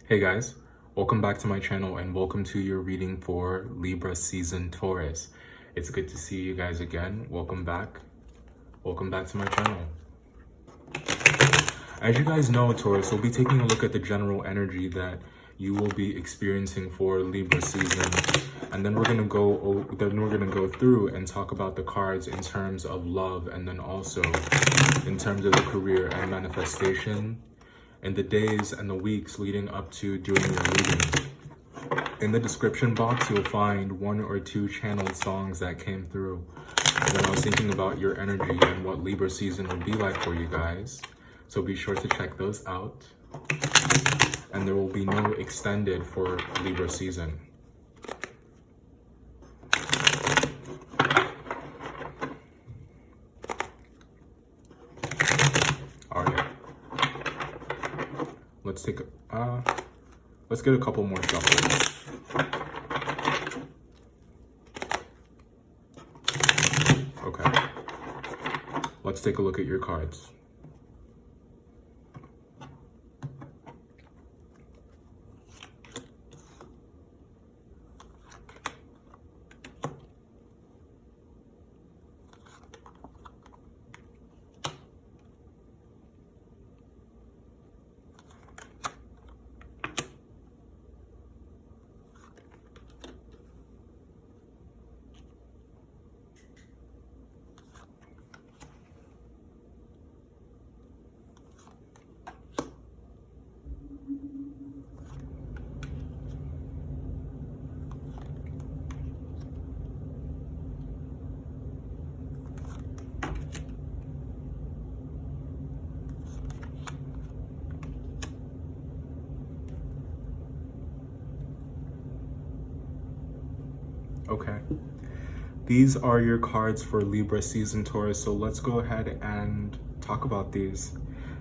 Hey guys, welcome back to my channel and welcome to your reading for Libra season Taurus. It's good to see you guys again. Welcome back. Welcome back to my channel. As you guys know, Taurus, we'll be taking a look at the general energy that you will be experiencing for Libra season, and then we're gonna go through and talk about the cards in terms of love, and then also in terms of the career and manifestation in the days and the weeks leading up to doing your reading. In the description box, you'll find 1 or 2 channeled songs that came through. And then I was thinking about your energy and what Libra season would be like for you guys. So be sure to check those out. And there will be no extended for Libra season. All right. Let's get a couple more shuffles. Okay. Let's take a look at your cards. Okay, these are your cards for Libra season Taurus, so let's go ahead and talk about these.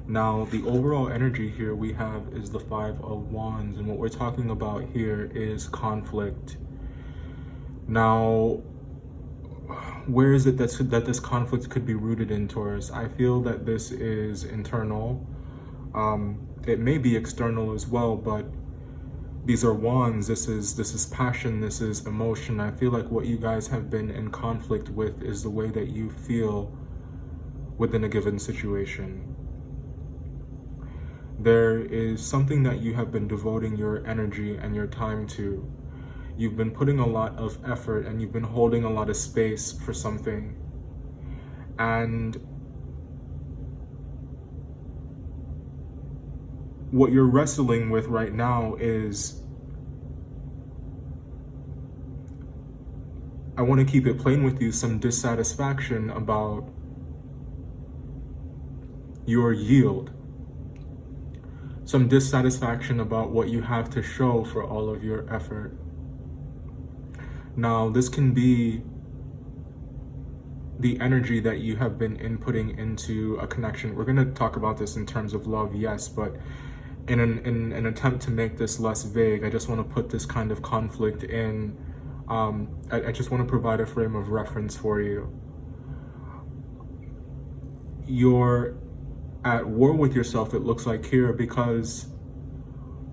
Now, the overall energy here we have is the 5 of Wands, and what we're talking about here is conflict. Now, where is it that this conflict could be rooted in, Taurus? I feel that this is internal. It may be external as well, but these are wands. This is passion. This is emotion. I feel like what you guys have been in conflict with is the way that you feel within a given situation. There is something that you have been devoting your energy and your time to. You've been putting a lot of effort and you've been holding a lot of space for something. And what you're wrestling with right now is, I want to keep it plain with you, some dissatisfaction about your yield. Some dissatisfaction about what you have to show for all of your effort. Now, this can be the energy that you have been inputting into a connection. We're going to talk about this in terms of love, yes, but in an attempt to make this less vague, I just want to put this kind of conflict in. I just want to provide a frame of reference for you. You're at war with yourself, it looks like here, because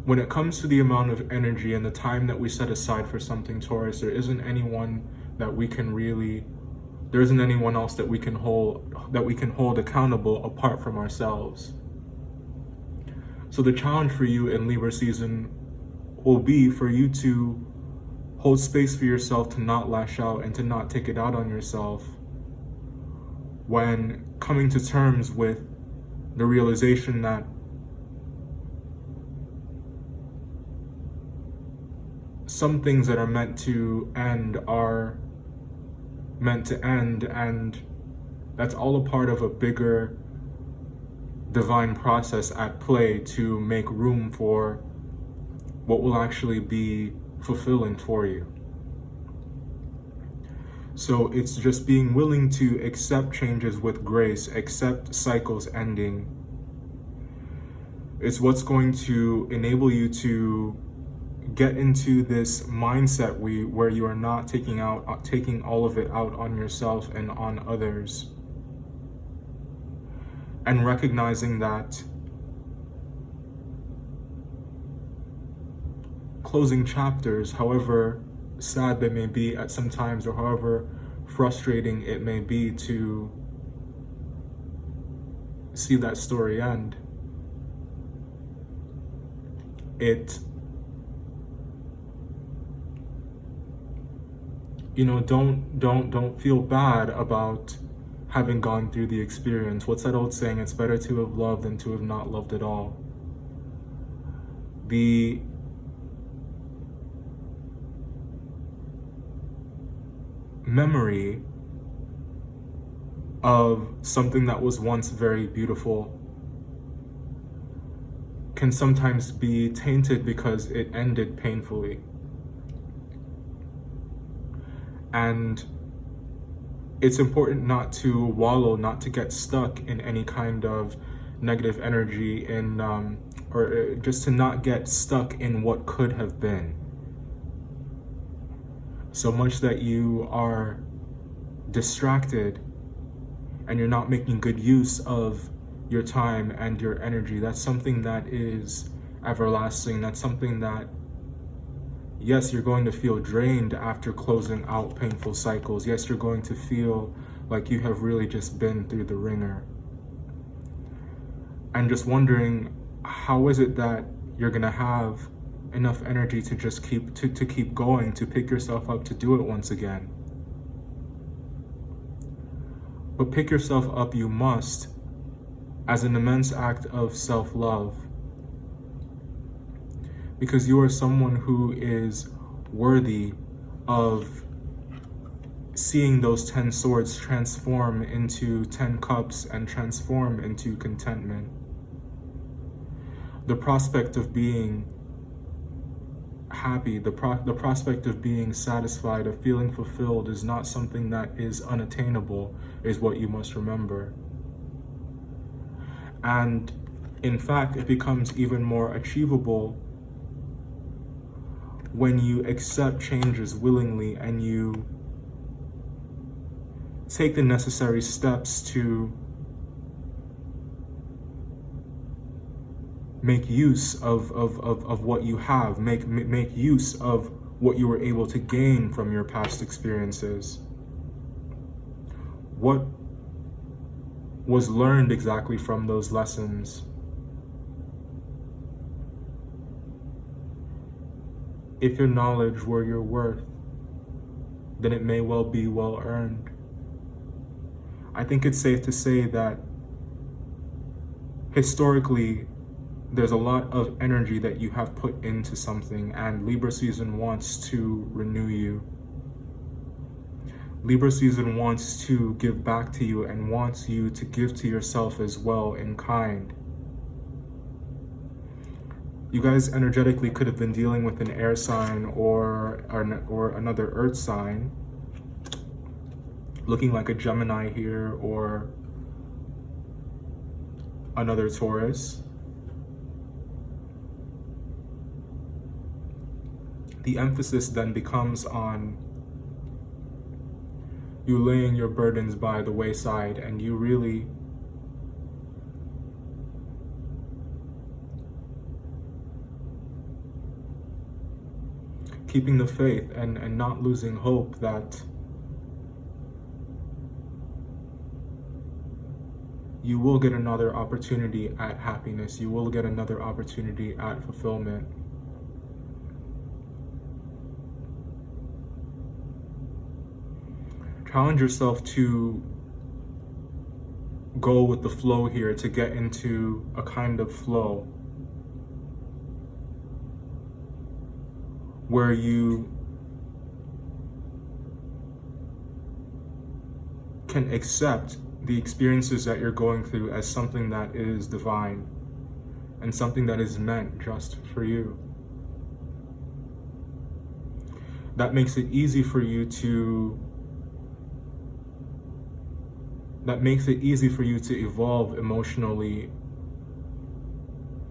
when it comes to the amount of energy and the time that we set aside for something, Taurus, there isn't anyone that we can really, there isn't anyone else that we can hold accountable apart from ourselves. So the challenge for you in Libra season will be for you to hold space for yourself, to not lash out and to not take it out on yourself when coming to terms with the realization that some things that are meant to end are meant to end, and that's all a part of a bigger divine process at play to make room for what will actually be fulfilling for you. So it's just being willing to accept changes with grace, accept cycles ending. It's what's going to enable you to get into this mindset where you are not taking all of it out on yourself and on others. And recognizing that closing chapters, however sad they may be at some times, or however frustrating it may be to see that story end. Don't feel bad about having gone through the experience. What's that old saying? It's better to have loved than to have not loved at all. The memory of something that was once very beautiful can sometimes be tainted because it ended painfully. And it's important not to wallow, not to get stuck in any kind of negative energy, or just to not get stuck in what could have been. So much that you are distracted and you're not making good use of your time and your energy. That's something that is everlasting. That's something that, yes, you're going to feel drained after closing out painful cycles. Yes, you're going to feel like you have really just been through the ringer. And just wondering, how is it that you're gonna have enough energy to just keep going, to pick yourself up, to do it once again? But pick yourself up you must, as an immense act of self-love. Because you are someone who is worthy of seeing those 10 swords transform into 10 cups and transform into contentment. The prospect of being happy, the prospect of being satisfied, of feeling fulfilled is not something that is unattainable, is what you must remember. And in fact, it becomes even more achievable when you accept changes willingly and you take the necessary steps to make use of what you have, make use of what you were able to gain from your past experiences. What was learned exactly from those lessons? If your knowledge were your worth, then it may well be well earned. I think it's safe to say that historically, there's a lot of energy that you have put into something, and Libra season wants to renew you. Libra season wants to give back to you and wants you to give to yourself as well in kind. You guys energetically could have been dealing with an air sign or another earth sign, looking like a Gemini here, or another Taurus. The emphasis then becomes on you laying your burdens by the wayside and you really keeping the faith and not losing hope that you will get another opportunity at happiness. You will get another opportunity at fulfillment. Challenge yourself to go with the flow here, to get into a kind of flow where you can accept the experiences that you're going through as something that is divine and something that is meant just for you. That makes it easy for you to evolve emotionally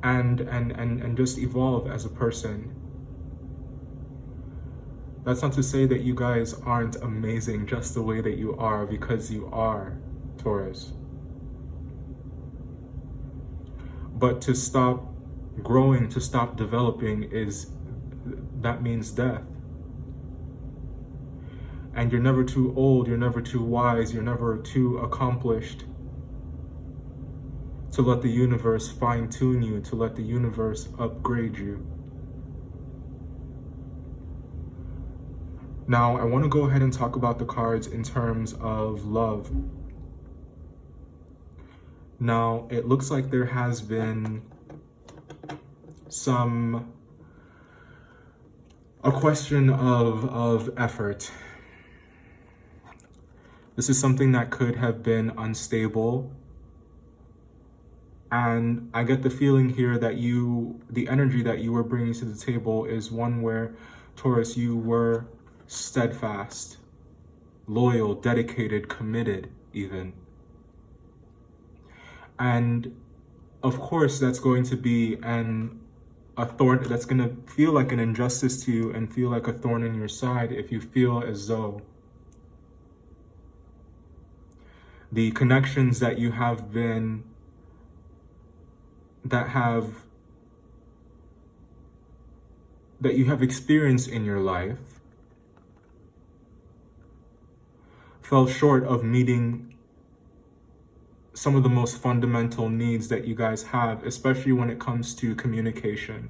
and just evolve as a person. That's not to say that you guys aren't amazing just the way that you are, because you are, Taurus. But to stop growing, to stop developing is that means death. And you're never too old, you're never too wise, you're never too accomplished to let the universe fine-tune you, to let the universe upgrade you. Now, I want to go ahead and talk about the cards in terms of love. Now, it looks like there has been a question of effort. This is something that could have been unstable. And I get the feeling here that the energy that you were bringing to the table is one where, Taurus, you were steadfast, loyal, dedicated, committed even. And of course, that's going to be a thorn, that's going to feel like an injustice to you and feel like a thorn in your side if you feel as though the connections that you have experienced in your life fell short of meeting some of the most fundamental needs that you guys have, especially when it comes to communication.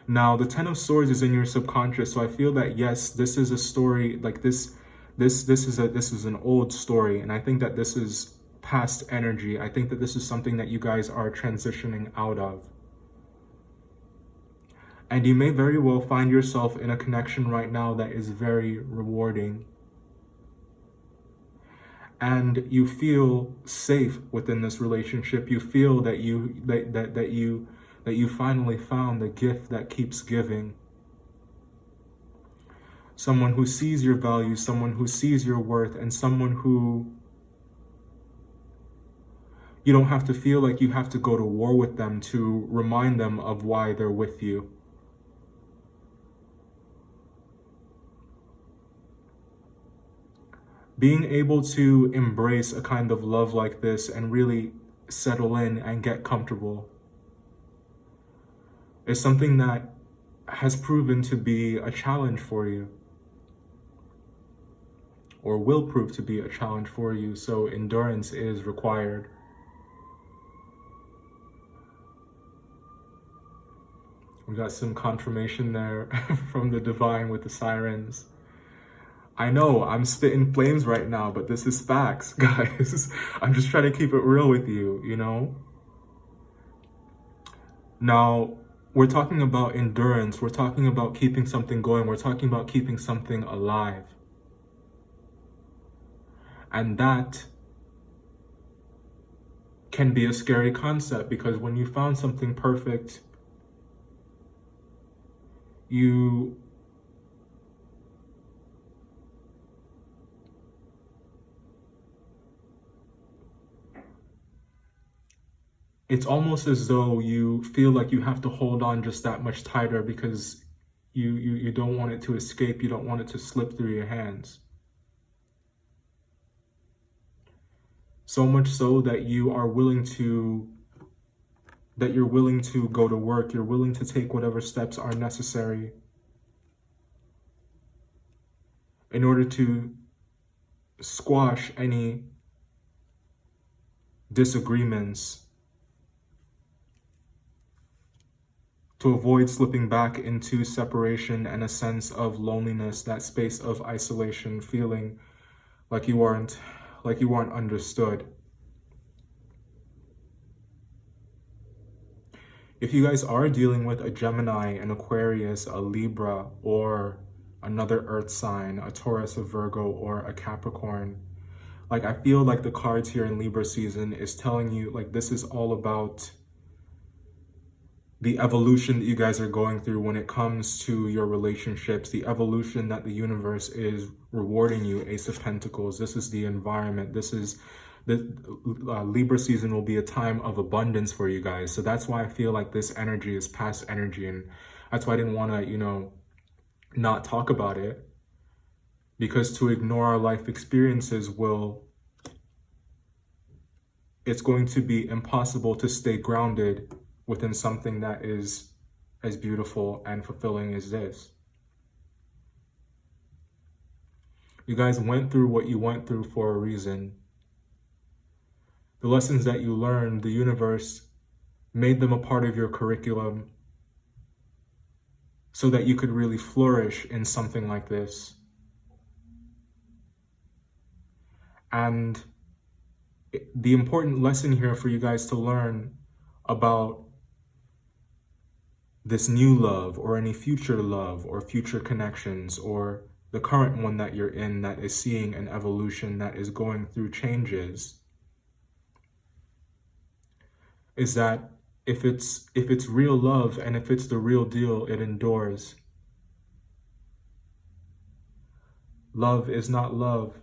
Now, the Ten of Swords is in your subconscious, so I feel that yes, this is a story like this is an old story, and I think that this is past energy. I think that this is something that you guys are transitioning out of. And you may very well find yourself in a connection right now that is very rewarding. And you feel safe within this relationship. You feel that you finally found the gift that keeps giving. Someone who sees your value, someone who sees your worth, and someone who you don't have to feel like you have to go to war with them to remind them of why they're with you. Being able to embrace a kind of love like this and really settle in and get comfortable is something that has proven to be a challenge for you, or will prove to be a challenge for you. So endurance is required. We got some confirmation there from the divine with the sirens. I know I'm spitting flames right now, but this is facts, guys. I'm just trying to keep it real with you, you know? Now, we're talking about endurance. We're talking about keeping something going. We're talking about keeping something alive. And that can be a scary concept, because when you found something perfect, it's almost as though you feel like you have to hold on just that much tighter, because you don't want it to escape. You don't want it to slip through your hands. So much so that you're willing to go to work. You're willing to take whatever steps are necessary in order to squash any disagreements, to avoid slipping back into separation and a sense of loneliness, that space of isolation, feeling like you aren't understood. If you guys are dealing with a Gemini, an Aquarius, a Libra, or another earth sign, a Taurus, a Virgo, or a Capricorn, like, I feel like the cards here in Libra season is telling you, like, this is all about the evolution that you guys are going through when it comes to your relationships, the evolution that the universe is rewarding you. Ace of Pentacles, this is the environment. This is the Libra season will be a time of abundance for you guys. So that's why I feel like this energy is past energy. And that's why I didn't want to, not talk about it, because to ignore our life experiences it's going to be impossible to stay grounded within something that is as beautiful and fulfilling as this. You guys went through what you went through for a reason. The lessons that you learned, the universe made them a part of your curriculum so that you could really flourish in something like this. And the important lesson here for you guys to learn about this new love or any future love or future connections or the current one that you're in that is seeing an evolution, that is going through changes, is that if it's real love and if it's the real deal, it endures. Love is not love,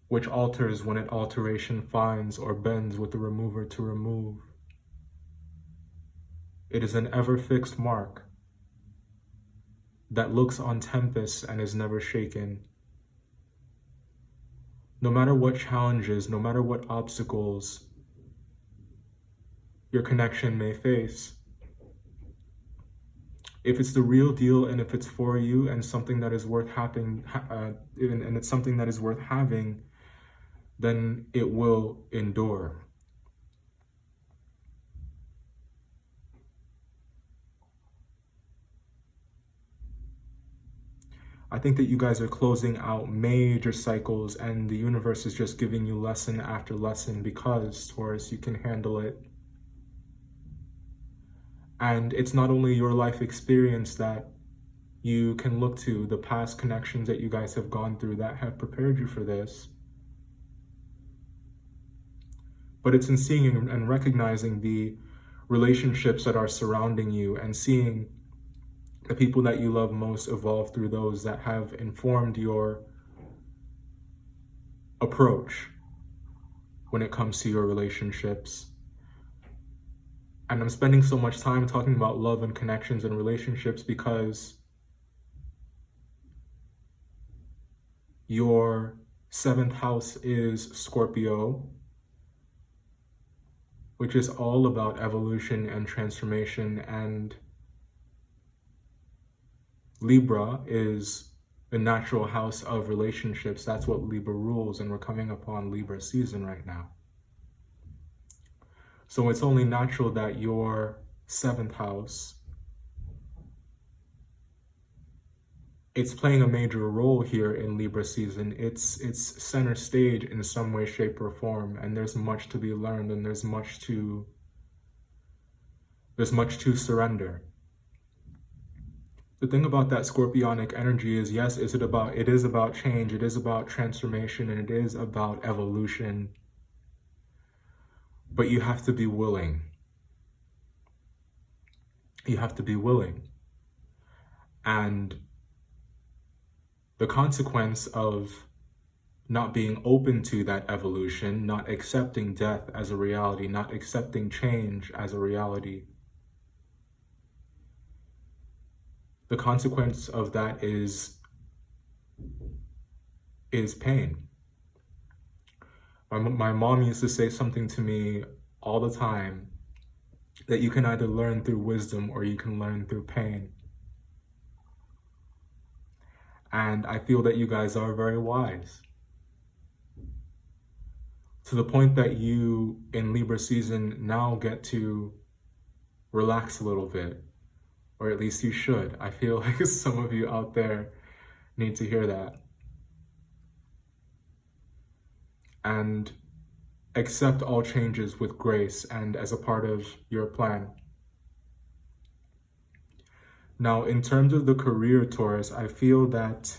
which alters when it alteration finds or bends with the remover to remove. It is an ever-fixed mark that looks on tempests and is never shaken. No matter what challenges, no matter what obstacles your connection may face, if it's the real deal and if it's for you and something that is worth having, and it's something that is worth having, then it will endure. I think that you guys are closing out major cycles and the universe is just giving you lesson after lesson because, Taurus, you can handle it. And it's not only your life experience that you can look to, the past connections that you guys have gone through that have prepared you for this, but it's in seeing and recognizing the relationships that are surrounding you and seeing the people that you love most evolve through those that have informed your approach when it comes to your relationships. And I'm spending so much time talking about love and connections and relationships because your 7th house is Scorpio, which is all about evolution and transformation, and Libra is the natural house of relationships. That's what Libra rules, and we're coming upon Libra season right now. So it's only natural that your 7th house, it's playing a major role here in Libra season. It's center stage in some way, shape, or form, and there's much to be learned, and there's much to surrender. The thing about that Scorpionic energy is, yes, it is about change, it is about transformation, and it is about evolution. But you have to be willing. You have to be willing. And the consequence of not being open to that evolution, not accepting death as a reality, not accepting change as a reality, the consequence of that is pain. My mom used to say something to me all the time, that you can either learn through wisdom or you can learn through pain. And I feel that you guys are very wise. To the point that you, in Libra season, now get to relax a little bit. Or at least you should. I feel like some of you out there need to hear that. And accept all changes with grace and as a part of your plan. Now, in terms of the career, Taurus, I feel that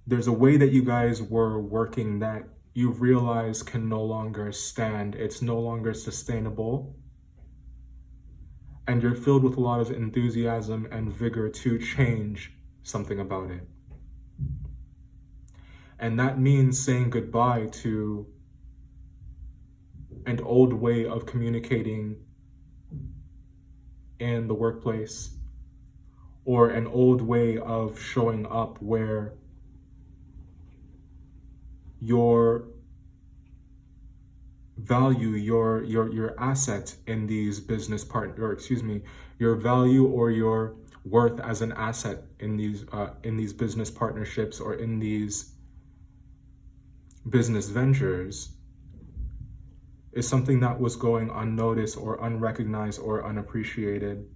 there's a way that you guys were working that you realize can no longer stand. It's no longer sustainable. And you're filled with a lot of enthusiasm and vigor to change something about it. And that means saying goodbye to an old way of communicating in the workplace, or an old way of showing up where you're value your asset in these business or excuse me, your value or your worth as an asset in these business partnerships or in these business ventures is something that was going unnoticed or unrecognized or unappreciated.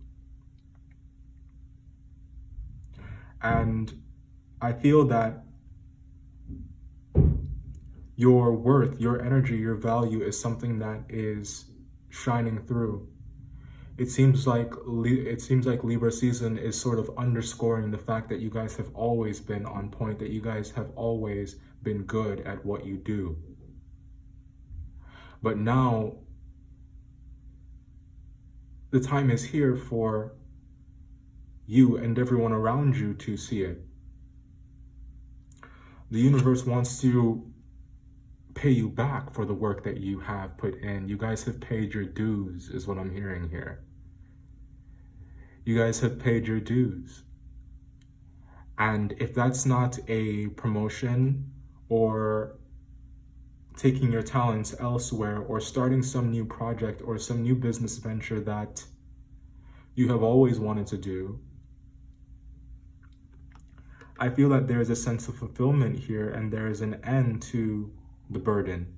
And I feel that your worth, your energy, your value is something that is shining through. It seems like Libra season is sort of underscoring the fact that you guys have always been on point, that you guys have always been good at what you do. But now the time is here for you and everyone around you to see it. The universe wants to pay you back for the work that you have put in. You guys have paid your dues, is what I'm hearing here. You guys have paid your dues. And if that's not a promotion or taking your talents elsewhere or starting some new project or some new business venture that you have always wanted to do, I feel that there is a sense of fulfillment here and there is an end to the burden.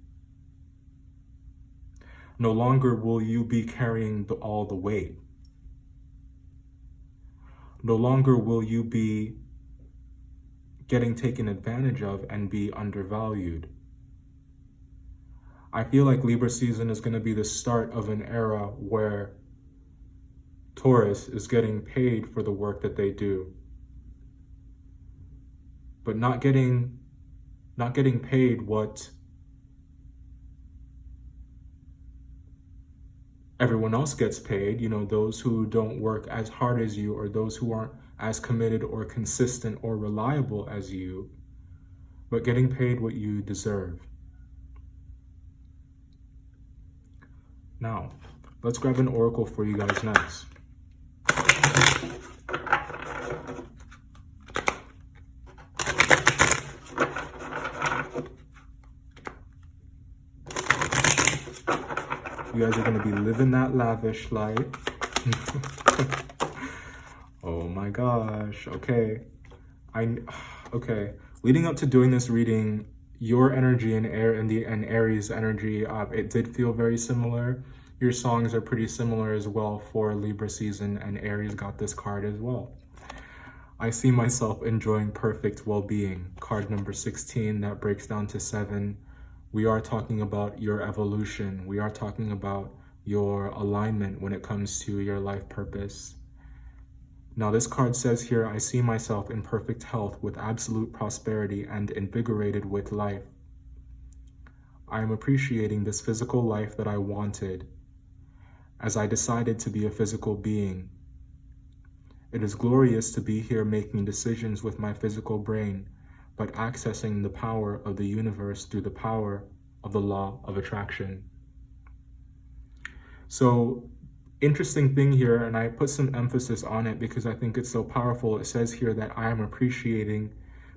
No longer will you be carrying all the weight. No longer will you be getting taken advantage of and be undervalued. I feel like Libra season is going to be the start of an era where Taurus is getting paid for the work that they do, but not getting paid what everyone else gets paid, those who don't work as hard as you or those who aren't as committed or consistent or reliable as you, but getting paid what you deserve. Now, let's grab an oracle for you guys next. You guys are going to be living that lavish life. Oh my gosh. Okay. Okay. Leading up to doing this reading, your energy and Aries energy, it did feel very similar. Your songs are pretty similar as well for Libra season, and Aries got this card as well. I see myself enjoying perfect well-being. Card number 16, that breaks down to 7. We are talking about your evolution. We are talking about your alignment when it comes to your life purpose. Now this card says here, I see myself in perfect health with absolute prosperity and invigorated with life. I am appreciating this physical life that I wanted as I decided to be a physical being. It is glorious to be here making decisions with my physical brain, but accessing the power of the universe through the power of the law of attraction. So, interesting thing here, and I put some emphasis on it because I think it's so powerful. It says here that I am appreciating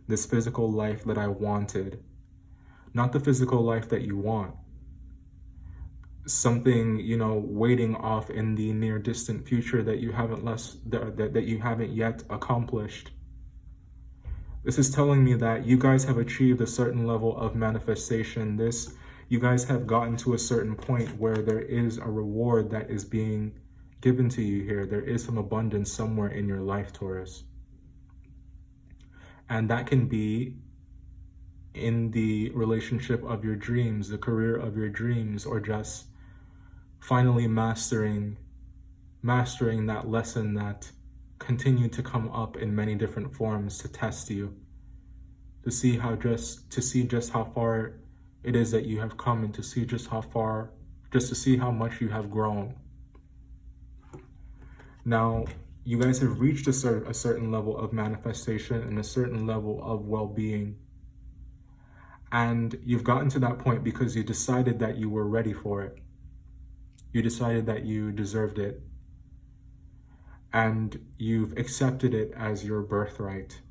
this physical life that I wanted, not the physical life that you want. Something, waiting off in the near distant future that you haven't yet accomplished. This is telling me that you guys have achieved a certain level of manifestation. You guys have gotten to a certain point where there is a reward that is being given to you here. There is some abundance somewhere in your life, Taurus. And that can be in the relationship of your dreams, the career of your dreams, or just finally mastering that lesson that continued to come up in many different forms to test you, to see just how far it is that you have come, and to see just to see how much you have grown. Now, you guys have reached a certain level of manifestation and a certain level of well-being. And you've gotten to that point because you decided that you were ready for it. You decided that you deserved it. And you've accepted it as your birthright.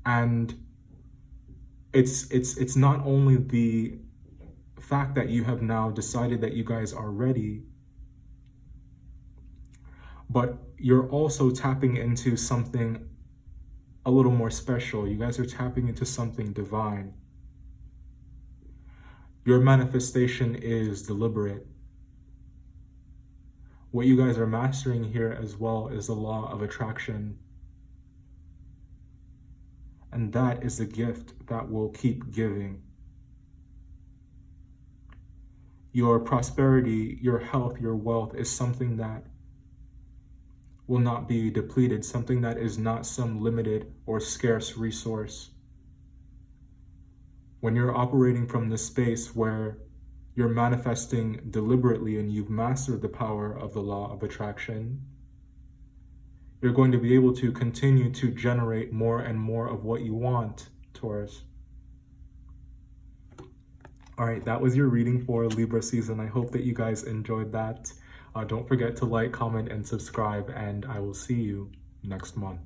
And it's not only the fact that you have now decided that you guys are ready, but you're also tapping into something a little more special. You guys are tapping into something divine. Your manifestation is deliberate. What you guys are mastering here as well is the law of attraction. And that is the gift that will keep giving. Your prosperity, your health, your wealth is something that will not be depleted, something that is not some limited or scarce resource. When you're operating from the space where you're manifesting deliberately and you've mastered the power of the law of attraction, you're going to be able to continue to generate more and more of what you want, Taurus. All right, that was your reading for Libra season. I hope that you guys enjoyed that. Don't forget to like, comment, and subscribe, and I will see you next month.